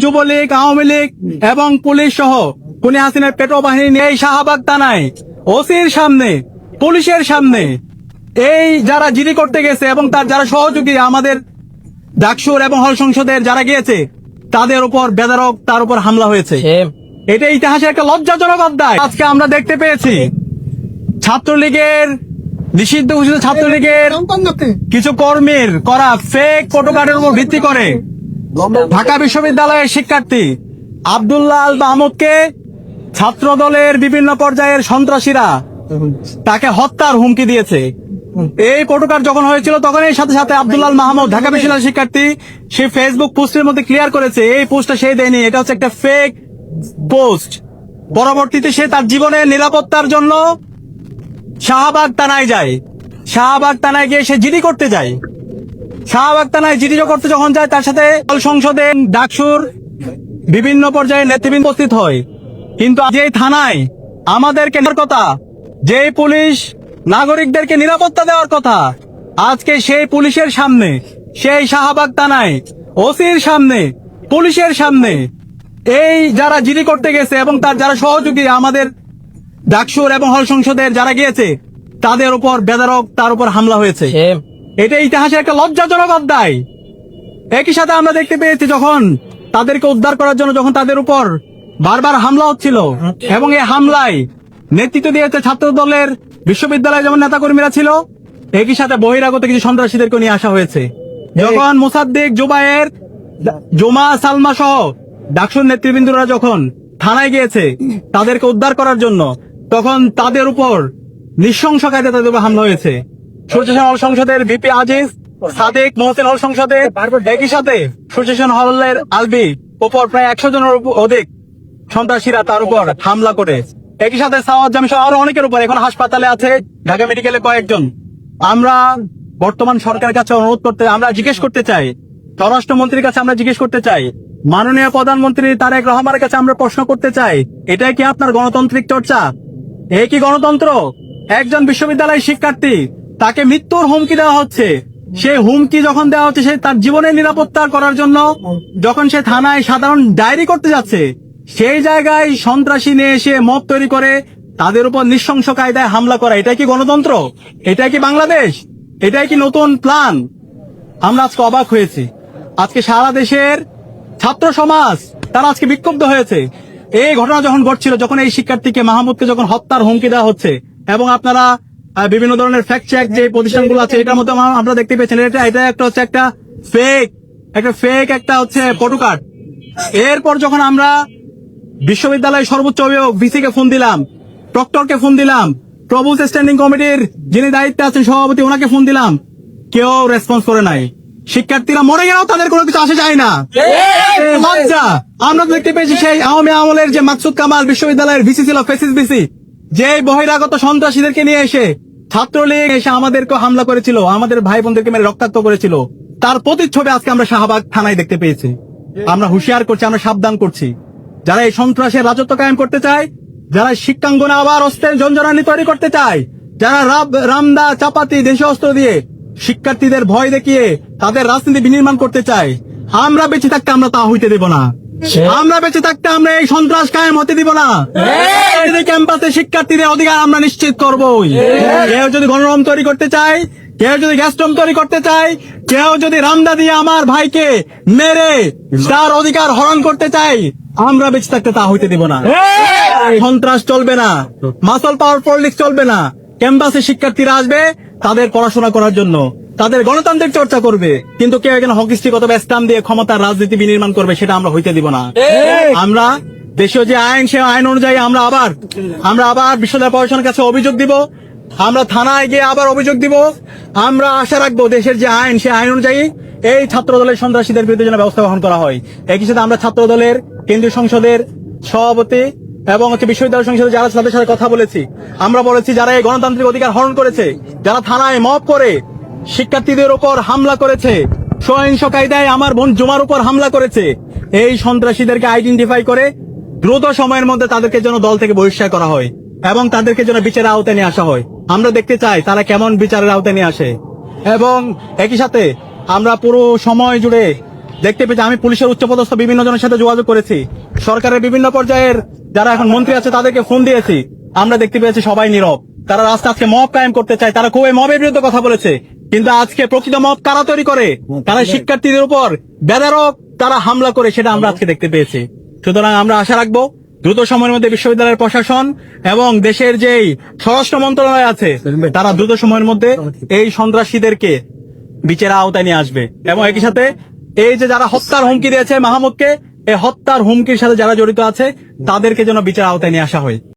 যুবলীগ, আওয়ামী লীগ এবং পুলিশ সহ খুনি হাসিনার পেটো বাহিনী নিয়ে এই শাহবাগ থানায় ওসির সামনে, পুলিশের সামনে এই যারা জিডি করতে গেছে এবং তার যারা সহযোগী আমাদের ডাকসুর এবং হল সংসদের যারা গিয়েছে তাদের উপর বেদরক তার উপর হামলা হয়েছে। এটা ইতিহাসের একটা লজ্জাজনক অধ্যায়। আজকে আমরা দেখতে পেয়েছি ছাত্রলীগের নিষিদ্ধ ঘোষিত ছাত্রলীগের কিছু কর্মীর করা ফেক ফটোকার্ডের উপর ভিত্তি করে ঢাকা বিশ্ববিদ্যালয়ের শিক্ষার্থী আব্দুল্লাহ আল মাহমুদকে ছাত্র দলের বিভিন্ন পর্যায়ের সন্ত্রাসীরা তাকে হত্যার হুমকি দিয়েছে। এই ফটোকার্ড যখন হয়েছিল তখন এই সাথে সাথে আব্দুল্লাহ আল মাহমুদ ঢাকা বিশ্ববিদ্যালয়ের শিক্ষার্থী সে ফেসবুক পোস্টের মধ্যে ক্লিয়ার করেছে এই পোস্টটা সে দেয়নি, এটা হচ্ছে একটা ফেক পোস্ট। পরবর্তীতে সে তার জীবনের নিরাপত্তার জন্য শাহবাগ থানায় যায়। শাহবাগ থানায় গিয়ে সে জিডি করতে যায়। শাহবাগ থানায় জিডি করতে যখন যায় তার সাথে সংসদে ডাকসুর বিভিন্ন পর্যায়ে নেতৃবৃন্দ উপস্থিত হয়। কিন্তু যে থানায় আমাদেরকে কথা, যে পুলিশ নাগরিকদেরকে নিরাপত্তা দেওয়ার কথা, আজকে সেই পুলিশের সামনে, সেই শাহবাগ থানায় ওসির সামনে, পুলিশের সামনে এই যারা জিডি করতে গেছে এবং তার যারা সহযোগী আমাদের ডাকসুর এবং হল সংসদের যারা গিয়েছে তাদের উপর বেদরক তার উপর হামলা হয়েছে। এটা ইতিহাসের একটা লজ্জাজনক অধ্যায়। একই সাথে আমরা দেখতে পেয়েছি যখন তাদেরকে উদ্ধার করার জন্য যখন তাদের উপর বারবার হামলা হচ্ছিল এবং এই হামলায় নেতৃত্ব দিয়েছে ছাত্র দলের বিশ্ববিদ্যালয়ে যেমন নেতাকর্মীরা ছিল, একই সাথে বহিরাগত কিছু সন্ত্রাসীদেরকে নিয়ে আসা হয়েছে। যখন মোসাদ্দেক, জুবায়ের, জুমা, সালমা সহ ডাকসুর নেতৃবৃন্দরা যখন থানায় গিয়েছে তাদেরকে উদ্ধার করার জন্য, তখন তাদের উপর নৃশংস কায়দায় তাদের উপর হামলা হয়েছে। সূর্যসেন হল সংসদের ভিপি আজিজ, সাদেক, মহসিন হল সংসদে, একই সাথে সূর্যসেন হলের আলবি উপর প্রায় 100 জনের অধিক সন্ত্রাসীরা তার উপর হামলা করে, একই সাথে সাওয়াজ জামি সহ আরো অনেকের উপর এখন হাসপাতালে আছে, ঢাকা মেডিকেলে কয়েকজন। আমরা বর্তমান সরকারের কাছে অনুরোধ করতে, আমরা জিজ্ঞেস করতে চাই, স্বরাষ্ট্রমন্ত্রীর কাছে আমরা জিজ্ঞেস করতে চাই, মাননীয় প্রধানমন্ত্রী তারেক রহমানের কাছে আমরা প্রশ্ন করতে চাই, এটাই কি আপনার গণতান্ত্রিক চর্চা? এই কি গণতন্ত্র? একজন বিশ্ববিদ্যালয়ের শিক্ষার্থী তাকে মৃত্যুর হুমকি দেওয়া হচ্ছে। সেই হুমকি যখন দেওয়া হচ্ছে সে তার জীবনের নিরাপত্তা করার জন্য যখন সে থানায় সাধারণ ডায়েরি করতে যাচ্ছে, সেই জায়গায় সন্ত্রাসী নিয়ে এসে মব তৈরি করে তাদের উপর নৃশংস কায়দায় হামলা করা, এটাই কি গণতন্ত্র? এটাই কি বাংলাদেশ? এটাই কি নতুন প্ল্যান? আমরা আজকে অবাক হয়েছি। আজকে সারা দেশের ছাত্র সমাজ তারা আজকে বিক্ষুব্ধ হয়েছে। এই ঘটনা যখন ঘটছিল, যখন এই শিক্ষার্থীকে মাহমুদকে যখন হত্যার হুমকি দেওয়া হচ্ছে এবং আপনারা বিভিন্ন ধরনের ফ্যাক্ট চেক যে প্রতিষ্ঠানগুলো আছে এটার মধ্যে আমরা দেখতে পেয়েছেন এটা একটা হচ্ছে একটা ফেক একটা হচ্ছে ফটোকার্ড। এরপর যখন আমরা বিশ্ববিদ্যালয়ের সর্বোচ্চ অভিভাবক ভিসি কে ফোন দিলাম, প্রক্টরকে ফোন দিলাম, প্রভুজ স্ট্যান্ডিং কমিটির যিনি দায়িত্বে আছেন সভাপতি ওনাকে ফোন দিলাম, কেউ রেসপন্স করে নাই। শিক্ষার্থীরা মরে গেলেও তাদের কোনো কিছু আসে যায় না। লজ্জা। আমরা দেখতে পেয়েছি সেই আওয়ামী আমলের যে মাকসুদ কামাল বিশ্ববিদ্যালয়ের ভিসি ছিল, ফেসিস ভিসি, যে বহিরাগত সন্ত্রাসীদেরকে নিয়ে এসে ছাত্রলীগ এসে আমাদেরকে হামলা করেছিল, আমাদের ভাই বোনদেরকে মেরে রক্তাক্ত করেছিল, তার প্রতিচ্ছবি আজকে আমরা শাহবাগ থানায় দেখতে পেয়েছি। আমরা হুঁশিয়ার করছি, আমরা সাবধান করছি, যারা এই সন্ত্রাসের রাজত্ব কায়েম করতে চায়, যারা শিক্ষাঙ্গনে আবার অস্ত্রের ঝঞ্ঝনানি তৈরি করতে চায়, যারা রামদা চাপাতি দেশীয় অস্ত্র দিয়ে শিক্ষার্থীদের ভয় দেখিয়ে তাদের রাজনীতি বিনির্মাণ করতে চায়, আমরা বেঁচে থাকতে আমরা তা হইতে দেব না। আমরা বেঁচে থাকতে আমরা এই সন্ত্রাস কায়েম হতে দিব না। ক্যাম্পাসে শিক্ষার্থীদের অধিকার আমরা নিশ্চিত করবই। কেউ যদি গণরম তৈরি করতে চায়, কেউ যদি গ্যাস্ট্রম তৈরি করতে চায়, কেউ যদি রামদা দিয়ে আমার ভাইকে মেরে তার অধিকার হরণ করতে চায়, আমরা বেঁচে থাকতে তা হইতে দিব না। সন্ত্রাস চলবে না, মাসল পাওয়ার পলিটিক্স চলবে না। ক্যাম্পাসে শিক্ষার্থীরা আসবে তাদের পড়াশোনা করার জন্য, তাদের গণতান্ত্রিক চর্চা করবে, কিন্তু কেউ এখানে হকিস্টিক অথবা স্টাম্প দিয়ে ক্ষমতার রাজনীতি বিনির্মাণ করবে, সেটা আমরা হইতে দিব না। আমরা দেশীয় যে আইন, সে আইন অনুযায়ী আমরা আবার বিশ্ববিদ্যালয় প্রশাসনের কাছে অভিযোগ দিব, আমরা থানায় গিয়ে আবার অভিযোগ দিব। আমরা আশা রাখবো দেশের যে আইন, সে আইন অনুযায়ী এই ছাত্র দলের সন্ত্রাসীদের বিরুদ্ধে যেন ব্যবস্থা গ্রহণ করা হয়। একই সাথে আমরা ছাত্র দলের কেন্দ্রীয় সংসদের সভাপতি এবং বিশ্ববিদ্যালয় সংসদে যারা তাদের সাথে কথা বলেছি, আমরা বলেছি যারা এই গণতান্ত্রিক অধিকার হরণ করেছে, যারা থানায় মব করে শিক্ষার্থীদের উপর হামলা করেছে, সহিংস কায়দায় আমার বোন জুমার উপর হামলা করেছে, এই সন্ত্রাসীদেরকে আইডেন্টিফাই করে দ্রুত সময়ের মধ্যে তাদেরকে যেন দল থেকে বহিষ্কার করা হয় এবং তাদেরকে যেন বিচারের আওতায় নিয়ে আসা হয়। আমরা দেখতে চাই তারা কেমন বিচারের আওতায় নিয়ে আসে। এবং একই সাথে আমরা পুরো সময় জুড়ে দেখতে পেয়েছি। আমি পুলিশের উচ্চপদস্থ বিভিন্ন জনের সাথে যোগাযোগ করেছি, সরকারের বিভিন্ন পর্যায়ের যারা এখন মন্ত্রী আছে তাদেরকে ফোন দিয়েছি। আমরা দেখতে পেয়েছি সবাই নীরব। তারা রাস্তা আজকে মব কায়েম করতে চায়, তারা খুবই মবের বিরুদ্ধে কথা বলেছে, কিন্তু আজকে প্রকৃত মব কারা তৈরি করে, তারা শিক্ষার্থীদের উপর বেদরক তারা হামলা করে, সেটা আমরা আজকে দেখতে পেয়েছি। সুতরাং আমরা আশা রাখবো দ্রুত সময়ের মধ্যে বিশ্ববিদ্যালয়ের প্রশাসন এবং দেশের যেই স্বরাষ্ট্র মন্ত্রণালয় আছে তারা দ্রুত সময়ের মধ্যে এই সন্ত্রাসীদেরকে বিচারের আওতায় নিয়ে আসবে। এবং একই সাথে এই যে যারা হত্যার হুমকি দিয়েছে মাহমুদকে, এই হত্যার হুমকির সাথে যারা জড়িত আছে তাদেরকে যেন বিচারের আওতায় নিয়ে আসা হয়।